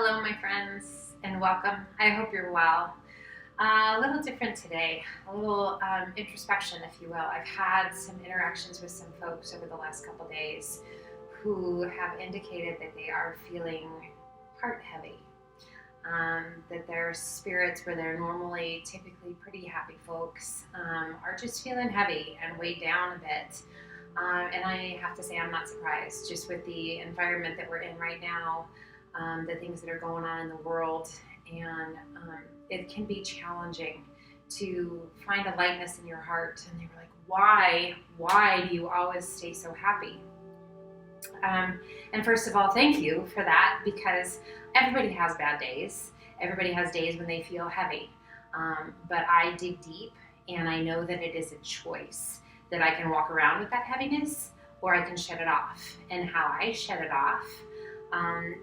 Hello, my friends, and welcome. I hope you're well. A little different today, a little introspection, if you will. I've had some interactions with some folks over the last couple days who have indicated that they are feeling heart heavy, that their spirits, where they're normally typically pretty happy folks, are just feeling heavy and weighed down a bit. And I have to say, I'm not surprised, just with the environment that we're in right now. The things that are going on in the world, and it can be challenging to find a lightness in your heart. And they were like, why do you always stay so happy? And first of all, thank you for that, because everybody has bad days. Everybody has days when they feel heavy. But I dig deep, and I know that it is a choice, that I can walk around with that heaviness, or I can shut it off. And how I shut it off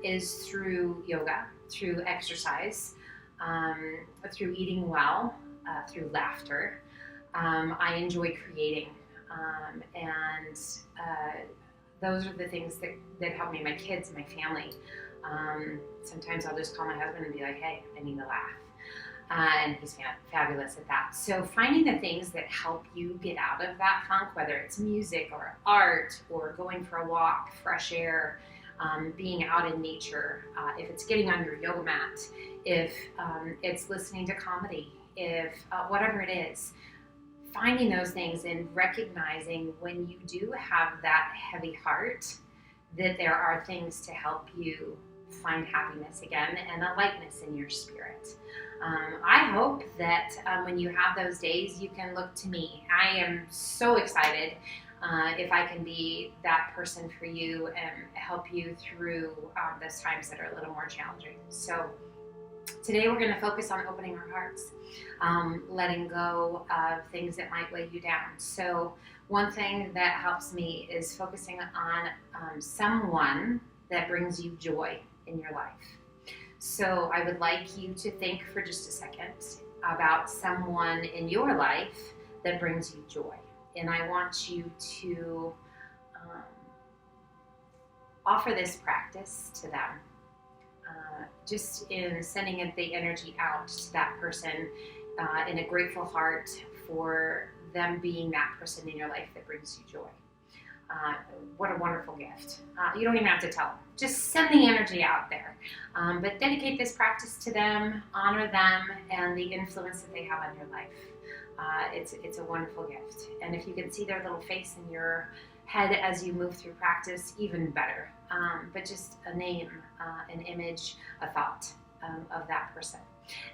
is through yoga, through exercise, through eating well, through laughter. I enjoy creating, and those are the things that help me. My kids, my family. Sometimes I'll just call my husband and be like, hey, I need to laugh. And he's fabulous at that. So finding the things that help you get out of that funk, whether it's music or art or going for a walk, fresh air, being out in nature, if it's getting on your yoga mat, if it's listening to comedy, if whatever it is, finding those things and recognizing when you do have that heavy heart, that there are things to help you find happiness again and a lightness in your spirit. I hope that when you have those days, you can look to me. I am so excited if I can be that person for you and help you through those times that are a little more challenging. So today we're going to focus on opening our hearts, letting go of things that might weigh you down. So one thing that helps me is focusing on someone that brings you joy in your life. So I would like you to think for just a second about someone in your life that brings you joy. And I want you to offer this practice to them, just in sending the energy out to that person in a grateful heart for them being that person in your life that brings you joy. What a wonderful gift. You don't even have to tell them. Just send the energy out there. But dedicate this practice to them, honor them, and the influence that they have on your life. It's a wonderful gift. And if you can see their little face in your head as you move through practice, even better. But just a name, an image, a thought of that person.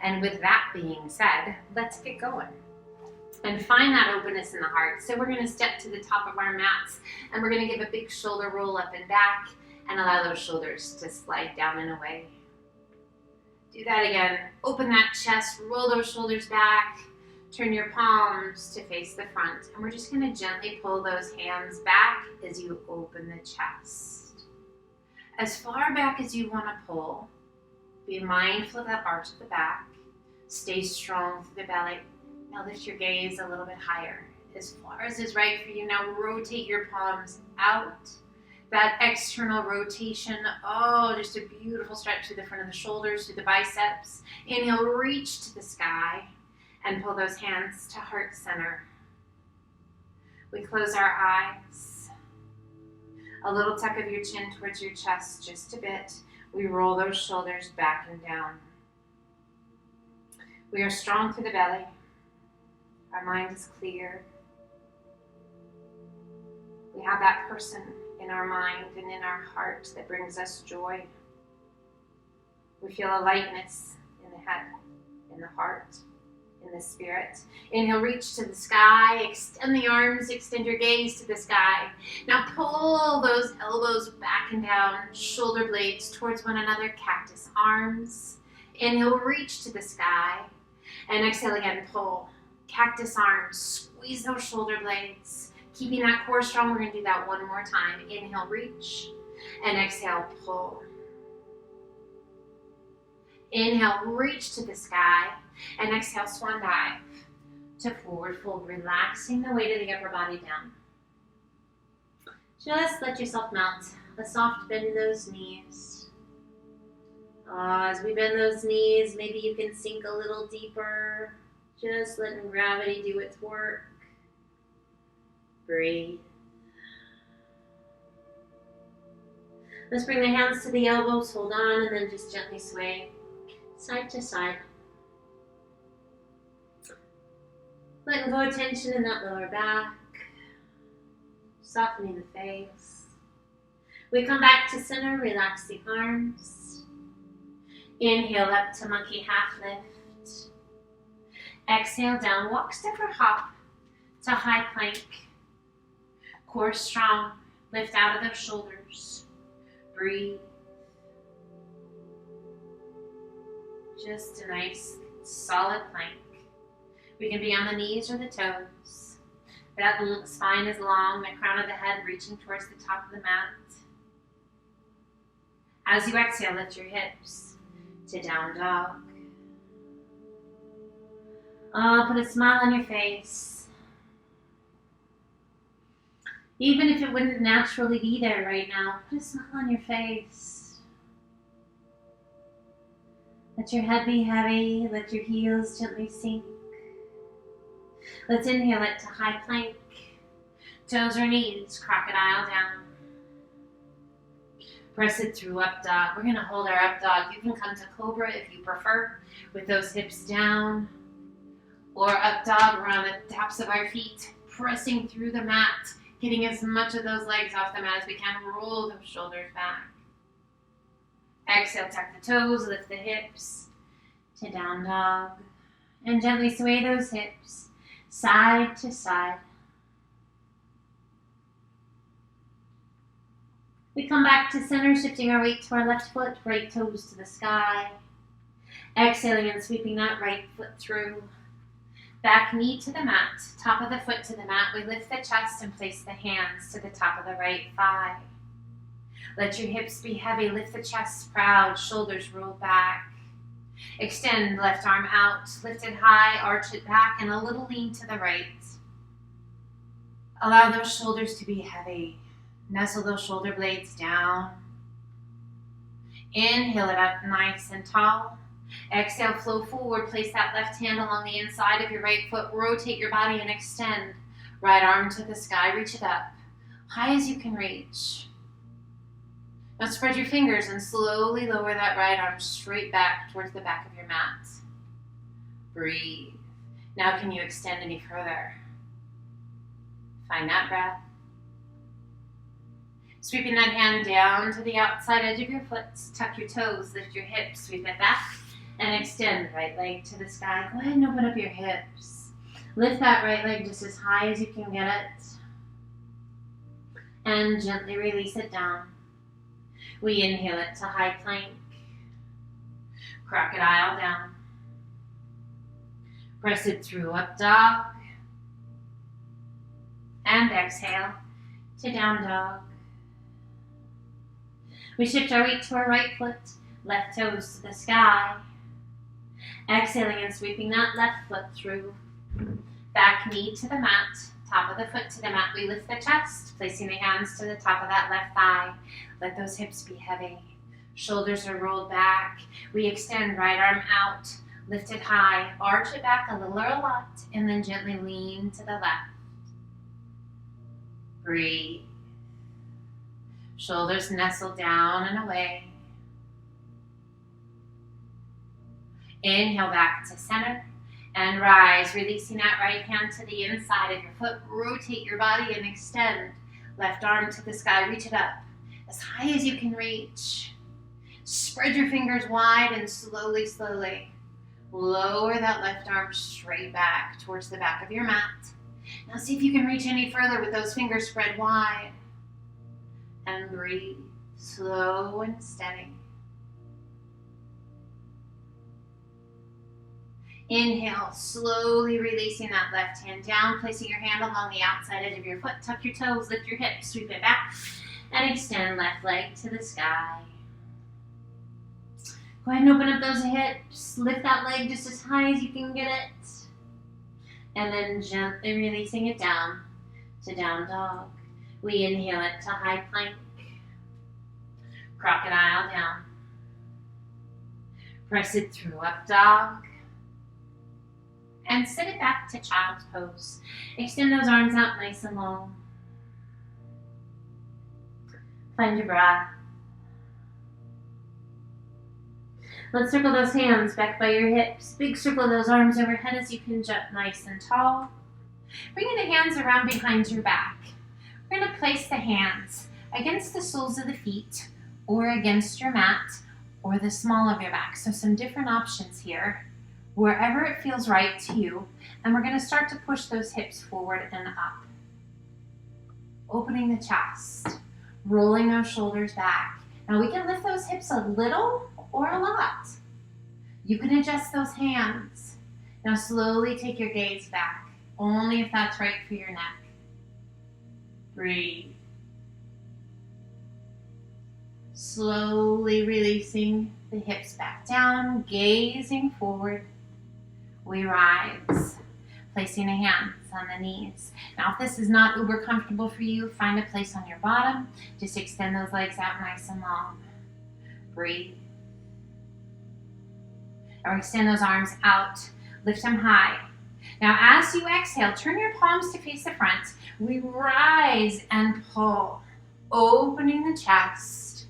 And with that being said, let's get going and find that openness in the heart. So we're going to step to the top of our mats, and we're going to give a big shoulder roll up and back and allow those shoulders to slide down and away. Do that again. Open that chest, roll those shoulders back. Turn your palms to face the front, and we're just going to gently pull those hands back as you open the chest. As far back as you want to pull, be mindful of that arch at the back. Stay strong through the belly. Now lift your gaze a little bit higher, as far as is right for you. Now rotate your palms out. That external rotation, just a beautiful stretch through the front of the shoulders, through the biceps. Inhale, reach to the sky. And pull those hands to heart center. We close our eyes. A little tuck of your chin towards your chest, just a bit. We roll those shoulders back and down. We are strong through the belly. Our mind is clear. We have that person in our mind and in our heart that brings us joy. We feel a lightness in the head, in the heart, in the spirit. Inhale, reach to the sky, extend the arms, extend your gaze to the sky. Now pull those elbows back and down, shoulder blades towards one another, cactus arms. Inhale, reach to the sky, and exhale again, pull. Cactus arms, squeeze those shoulder blades. Keeping that core strong, we're going to do that one more time. Inhale, reach, and exhale, pull. Inhale, reach to the sky, and exhale, swan dive to forward fold, relaxing the weight of the upper body down. Just let yourself melt. A soft bend in those knees. As we bend those knees, maybe you can sink a little deeper, just letting gravity do its work. Breathe. Let's bring the hands to the elbows, hold on, and then just gently sway side to side. Letting go of tension in that lower back, softening the face. We come back to center, relax the arms. Inhale up to monkey half lift. Exhale down, walk, step, or hop to high plank. Core strong, lift out of those shoulders. Breathe. Just a nice solid plank. We can be on the knees or the toes. That spine is long, the crown of the head reaching towards the top of the mat. As you exhale, lift your hips to down dog. Put a smile on your face. Even if it wouldn't naturally be there right now, put a smile on your face. Let your head be heavy, let your heels gently sink. Let's inhale it to high plank. Toes or knees, crocodile down. Press it through up dog. We're going to hold our up dog. You can come to cobra if you prefer, with those hips down. Or up dog, we're on the tops of our feet, pressing through the mat, getting as much of those legs off the mat as we can. Roll those shoulders back. Exhale, tuck the toes, lift the hips to down dog. And gently sway those hips side to side. We come back to center, shifting our weight to our left foot, right toes to the sky. Exhaling and sweeping that right foot through. Back knee to the mat, top of the foot to the mat. We lift the chest and place the hands to the top of the right thigh. Let your hips be heavy, lift the chest proud, shoulders roll back. Extend left arm out, lift it high, arch it back, and a little lean to the right. Allow those shoulders to be heavy. Nestle those shoulder blades down. Inhale it up nice and tall. Exhale, flow forward. Place that left hand along the inside of your right foot. Rotate your body and extend. Right arm to the sky. Reach it up. High as you can reach. Now spread your fingers and slowly lower that right arm straight back towards the back of your mat. Breathe. Now can you extend any further? Find that breath. Sweeping that hand down to the outside edge of your foot. Tuck your toes, lift your hips, sweep it back, and extend right leg to the sky. Go ahead and open up your hips. Lift that right leg just as high as you can get it. And gently release it down. We inhale it to high plank. Crocodile down. Press it through up dog. And exhale to down dog. We shift our weight to our right foot, left toes to the sky. Exhaling and sweeping that left foot through. Back knee to the mat, top of the foot to the mat. We lift the chest, placing the hands to the top of that left thigh. Let those hips be heavy. Shoulders are rolled back. We extend right arm out, lift it high, arch it back a little or a lot, and then gently lean to the left. Breathe. Shoulders nestle down and away. Inhale back to center and rise, releasing that right hand to the inside of your foot. Rotate your body and extend. Left arm to the sky, reach it up as high as you can reach. Spread your fingers wide and slowly, slowly lower that left arm straight back towards the back of your mat. Now see if you can reach any further with those fingers spread wide. And breathe, slow and steady. Inhale, slowly releasing that left hand down, placing your hand along the outside edge of your foot. Tuck your toes, lift your hips, sweep it back, and extend left leg to the sky. Go ahead and open up those hips. Lift that leg just as high as you can get it. And then gently releasing it down to down dog. We inhale it to high plank. Crocodile down. Press it through up dog. And sit it back to child's pose. Extend those arms out nice and long. Find your breath. Let's circle those hands back by your hips. Big circle those arms overhead as you can jump nice and tall. Bringing the hands around behind your back. We're going to place the hands against the soles of the feet or against your mat or the small of your back. So some different options here, wherever it feels right to you. And we're going to start to push those hips forward and up. Opening the chest, rolling those shoulders back. Now we can lift those hips a little or a lot. You can adjust those hands. Now slowly take your gaze back, only if that's right for your neck. Breathe. Slowly releasing the hips back down, gazing forward. We rise, placing the hands on the knees. Now if this is not uber comfortable for you, find a place on your bottom. Just extend those legs out nice and long. Breathe. Or extend those arms out, lift them high. Now as you exhale, turn your palms to face the front. We rise and pull, opening the chest.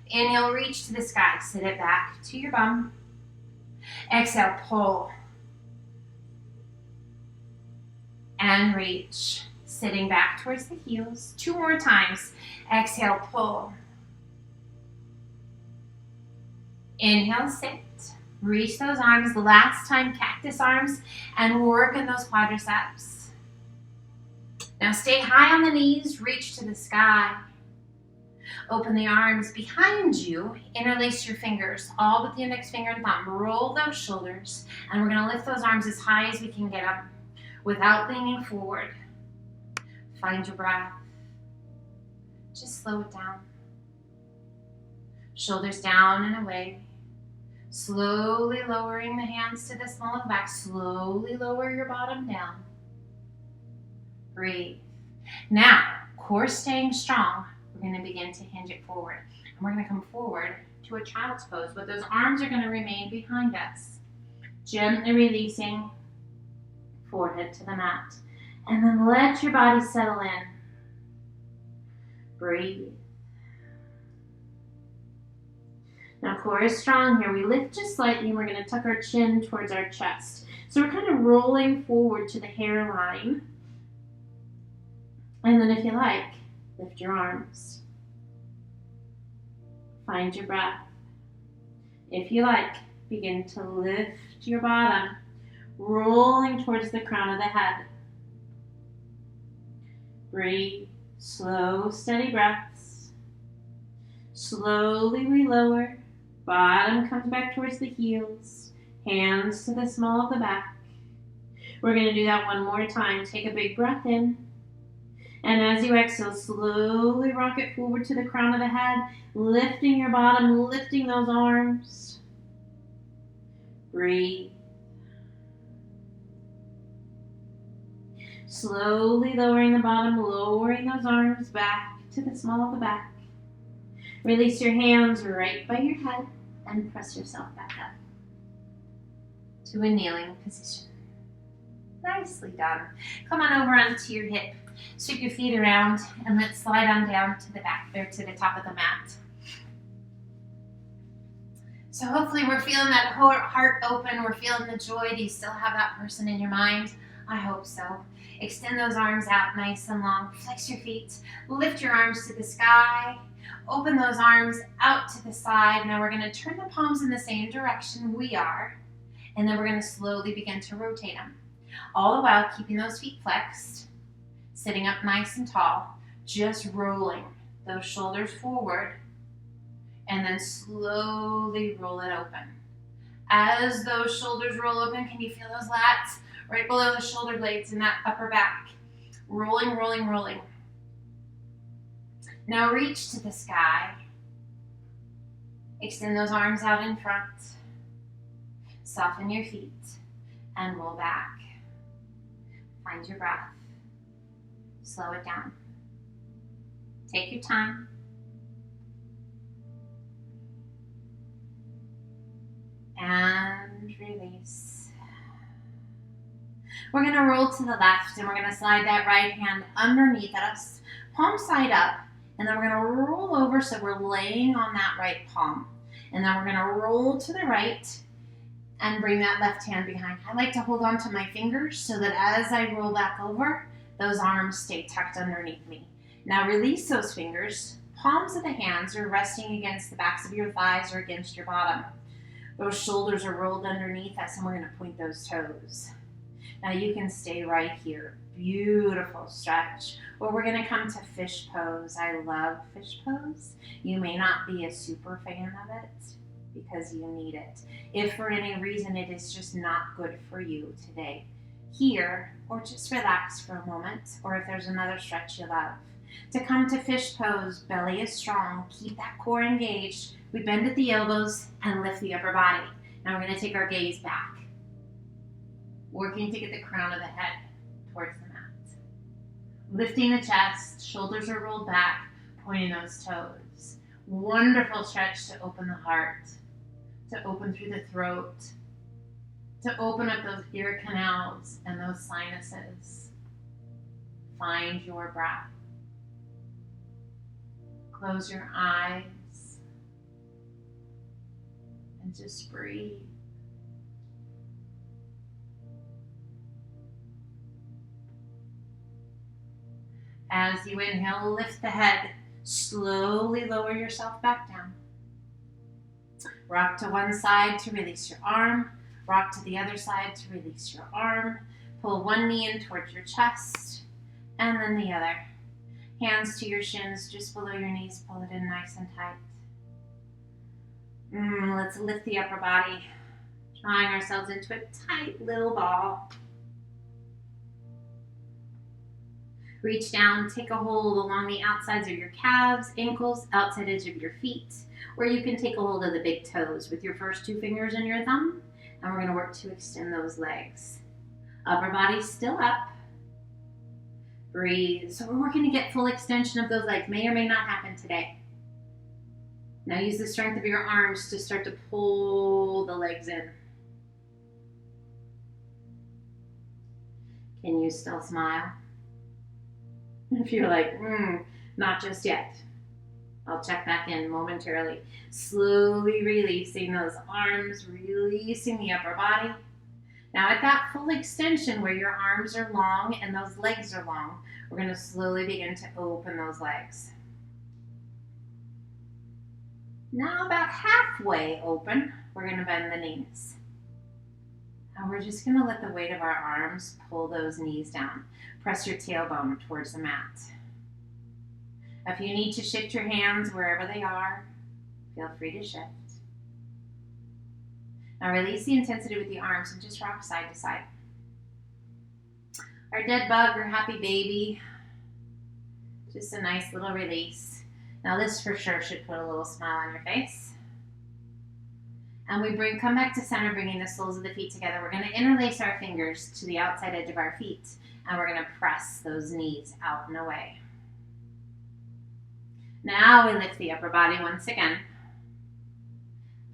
Inhale, reach to the sky, sit it back to your bum. Exhale, pull. And reach, sitting back towards the heels. 2 more times. Exhale, pull. Inhale, sit. Reach those arms, the last time, cactus arms, and work in those quadriceps. Now stay high on the knees, reach to the sky. Open the arms behind you, interlace your fingers, all but the index finger and thumb. Roll those shoulders, and we're gonna lift those arms as high as we can get them without leaning forward. Find your breath. Just slow it down. Shoulders down and away. Slowly lowering the hands to the small of the back. Slowly lower your bottom down. Breathe. Now, core staying strong, we're going to begin to hinge it forward. And we're going to come forward to a child's pose, but those arms are going to remain behind us. Gently releasing, forehead to the mat. And then let your body settle in. Breathe. Now core is strong here. We lift just slightly and we're going to tuck our chin towards our chest. So we're kind of rolling forward to the hairline. And then if you like, lift your arms. Find your breath. If you like, begin to lift your bottom, rolling towards the crown of the head. Breathe. Slow, steady breaths. Slowly we lower. Bottom comes back towards the heels. Hands to the small of the back. We're going to do that one more time. Take a big breath in. And as you exhale, slowly rock it forward to the crown of the head. Lifting your bottom, lifting those arms. Breathe. Slowly lowering the bottom, lowering those arms back to the small of the back. Release your hands right by your head and press yourself back up to a kneeling position. Nicely done. Come on over onto your hip. Sweep your feet around and let's slide on down to the back there to the top of the mat. So hopefully we're feeling that heart open. We're feeling the joy. Do you still have that person in your mind? I hope so. Extend those arms out nice and long. Flex your feet. Lift your arms to the sky. Open those arms out to the side. Now we're going to turn the palms in the same direction we are. And then we're going to slowly begin to rotate them. All the while keeping those feet flexed. Sitting up nice and tall. Just rolling those shoulders forward. And then slowly roll it open. As those shoulders roll open, can you feel those lats right below the shoulder blades in that upper back? Rolling, rolling, rolling. Now reach to the sky. Extend those arms out in front. Soften your feet and roll back. Find your breath. Slow it down. Take your time. and release. We're going to roll to the left, and we're going to slide that right hand underneath us, palm side up, and then we're going to roll over so we're laying on that right palm. And then we're going to roll to the right and bring that left hand behind. I like to hold on to my fingers so that as I roll back over, those arms stay tucked underneath me. Now release those fingers. Palms of the hands are resting against the backs of your thighs or against your bottom. Those shoulders are rolled underneath us, and we're going to point those toes. Now you can stay right here. Beautiful stretch. Or we're going to come to fish pose. I love fish pose. You may not be a super fan of it because you need it. If for any reason it is just not good for you today, here, or just relax for a moment, or if there's another stretch you love. To come to fish pose, belly is strong, keep that core engaged. We bend at the elbows and lift the upper body. Now we're going to take our gaze back, working to get the crown of the head towards the mat. Lifting the chest, shoulders are rolled back, pointing those toes. Wonderful stretch to open the heart, to open through the throat, to open up those ear canals and those sinuses. Find your breath. Close your eyes and just breathe. As you inhale, lift the head. Slowly lower yourself back down. Rock to one side to release your arm. Rock to the other side to release your arm. Pull one knee in towards your chest and then the other. Hands to your shins just below your knees. Pull it in nice and tight. Let's lift the upper body, drawing ourselves into a tight little ball. Reach down, take a hold along the outsides of your calves, ankles, outside edge of your feet, or you can take a hold of the big toes with your first two fingers and your thumb, and we're going to work to extend those legs. Upper body still up. Breathe. So we're working to get full extension of those legs. May or may not happen today. Now use the strength of your arms to start to pull the legs in. Can you still smile? If you're like, not just yet, I'll check back in momentarily. Slowly releasing those arms, releasing the upper body. Now at that full extension where your arms are long and those legs are long, we're going to slowly begin to open those legs. Now about halfway open, we're going to bend the knees. And we're just going to let the weight of our arms pull those knees down. Press your tailbone towards the mat. If you need to shift your hands wherever they are, feel free to shift. Now release the intensity with the arms and just rock side to side. Our dead bug or happy baby, just a nice little release. Now this for sure should put a little smile on your face. And we come back to center, bringing the soles of the feet together. We're going to interlace our fingers to the outside edge of our feet, and we're going to press those knees out and away. Now we lift the upper body once again,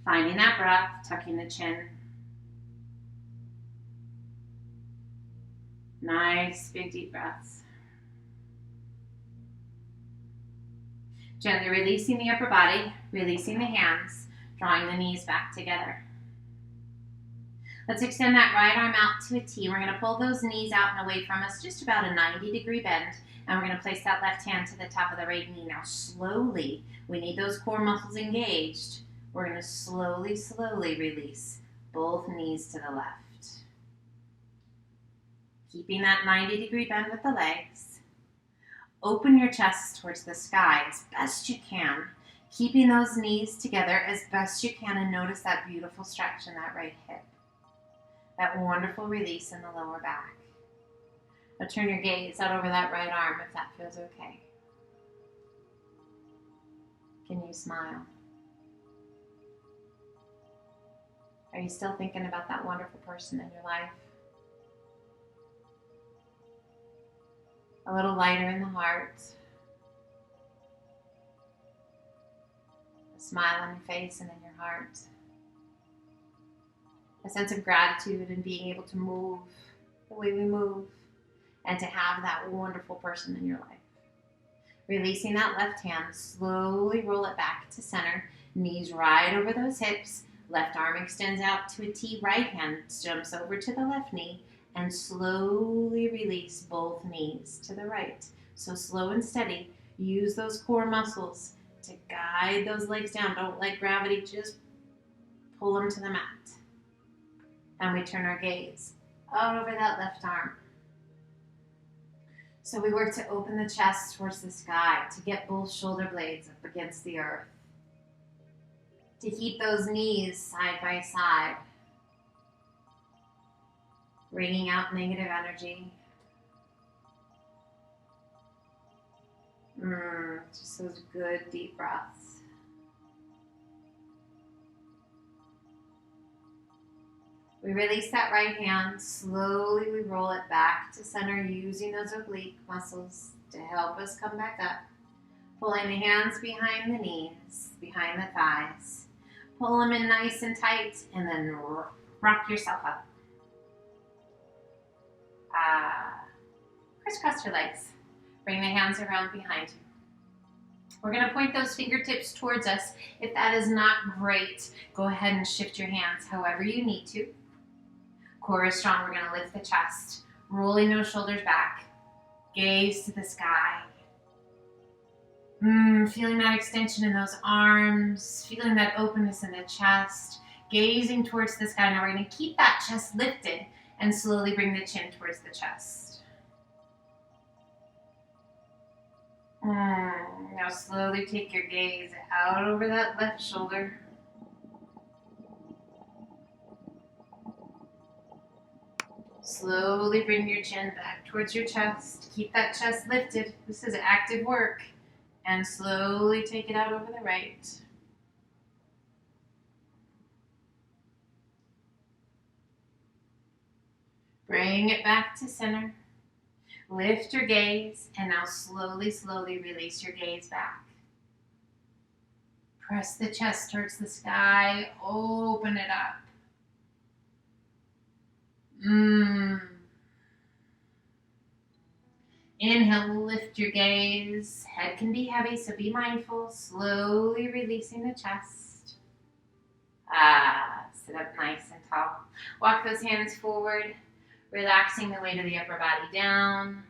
finding that breath, tucking the chin. Nice, big, deep breaths. Gently releasing the upper body, releasing the hands, drawing the knees back together. Let's extend that right arm out to a T. We're going to pull those knees out and away from us, just about a 90-degree bend. And we're going to place that left hand to the top of the right knee. Now slowly, we need those core muscles engaged. We're going to slowly, slowly release both knees to the left. Keeping that 90-degree bend with the legs. Open your chest towards the sky as best you can. Keeping those knees together as best you can, and notice that beautiful stretch in that right hip. That wonderful release in the lower back. Now turn your gaze out over that right arm if that feels okay. Can you smile? Are you still thinking about that wonderful person in your life? A little lighter in the heart. A smile on your face and in your heart. a sense of gratitude and being able to move the way we move and to have that wonderful person in your life. Releasing that left hand, slowly roll it back to center, knees right over those hips, left arm extends out to a T, right hand jumps over to the left knee, and slowly release both knees to the right. So slow and steady, use those core muscles to guide those legs down. Don't let gravity just pull them to the mat. And we turn our gaze out over that left arm. So we work to open the chest towards the sky, to get both shoulder blades up against the earth, to keep those knees side by side, bringing out negative energy. Just those good deep breaths. We release that right hand. Slowly we roll it back to center using those oblique muscles to help us come back up. Pulling the hands behind the knees, behind the thighs. Pull them in nice and tight and then rock yourself up. Crisscross your legs. Bring the hands around behind you. We're going to point those fingertips towards us. If that is not great, go ahead and shift your hands however you need to. Core is strong. We're going to lift the chest, rolling those shoulders back. Gaze to the sky. Feeling that extension in those arms, feeling that openness in the chest, gazing towards the sky. Now we're going to keep that chest lifted and slowly bring the chin towards the chest. Now slowly take your gaze out over that left shoulder. Slowly bring your chin back towards your chest. Keep that chest lifted. This is active work. And slowly take it out over the right. Bring it back to center. Lift your gaze, and now slowly, slowly release your gaze back. Press the chest towards the sky. Open it up. Inhale, lift your gaze. Head can be heavy, so be mindful. Slowly releasing the chest. Sit up nice and tall. Walk those hands forward, relaxing the weight of the upper body down.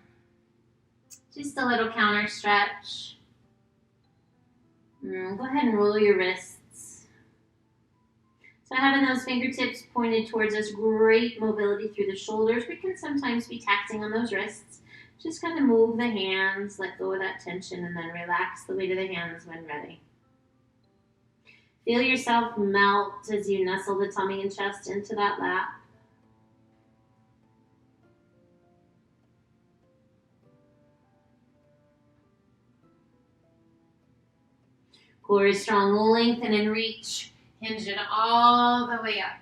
Just a little counter stretch. Go ahead and roll your wrists. So having those fingertips pointed towards us, great mobility through the shoulders. We can sometimes be taxing on those wrists. Just kind of move the hands, let go of that tension, and then relax the weight of the hands when ready. Feel yourself melt as you nestle the tummy and chest into that lap. Core is strong, lengthen and reach. Hinge it all the way up.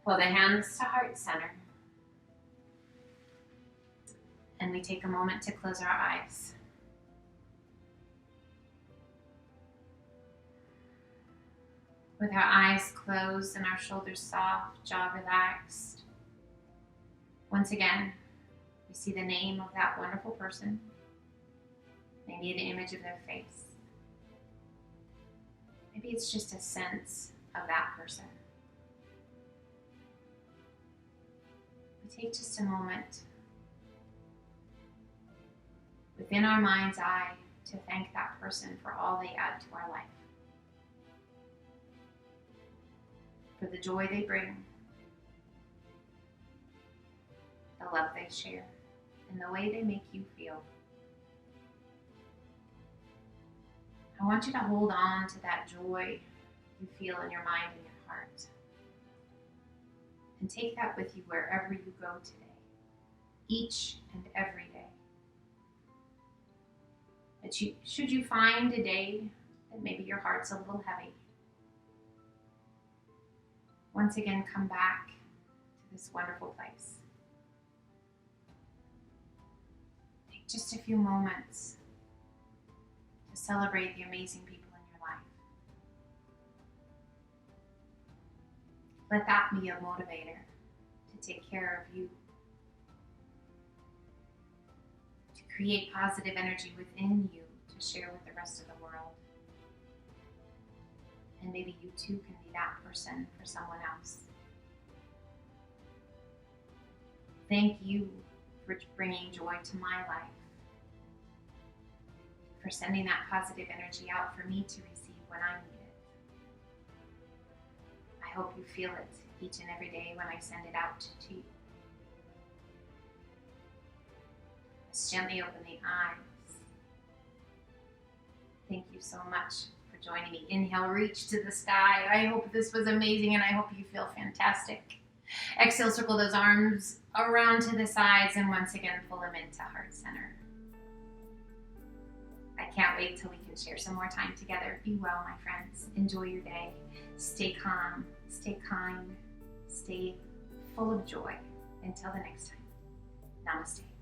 Pull the hands to heart center. And we take a moment to close our eyes. With our eyes closed and our shoulders soft, jaw relaxed. Once again, we see the name of that wonderful person. Maybe the image of their face. Maybe it's just a sense of that person. We take just a moment within our mind's eye to thank that person for all they add to our life. For the joy they bring, the love they share, and the way they make you feel. I want you to hold on to that joy you feel in your mind and your heart. And take that with you wherever you go today, each and every day. That should you find a day that maybe your heart's a little heavy, once again come back to this wonderful place. Take just a few moments to celebrate the amazing people in your life. Let that be a motivator to take care of you, to create positive energy within you to share with the rest of the world. And maybe you too can be that person for someone else. Thank you for bringing joy to my life, for sending that positive energy out for me to receive when I need it. I hope you feel it each and every day when I send it out to you. Let's gently open the eyes. Thank you so much for joining me. Inhale, reach to the sky. I hope this was amazing and I hope you feel fantastic. Exhale, circle those arms around to the sides and once again pull them into heart center. I can't wait till we can share some more time together. Be well, my friends. Enjoy your day. Stay calm, stay kind, stay full of joy. Until the next time, namaste.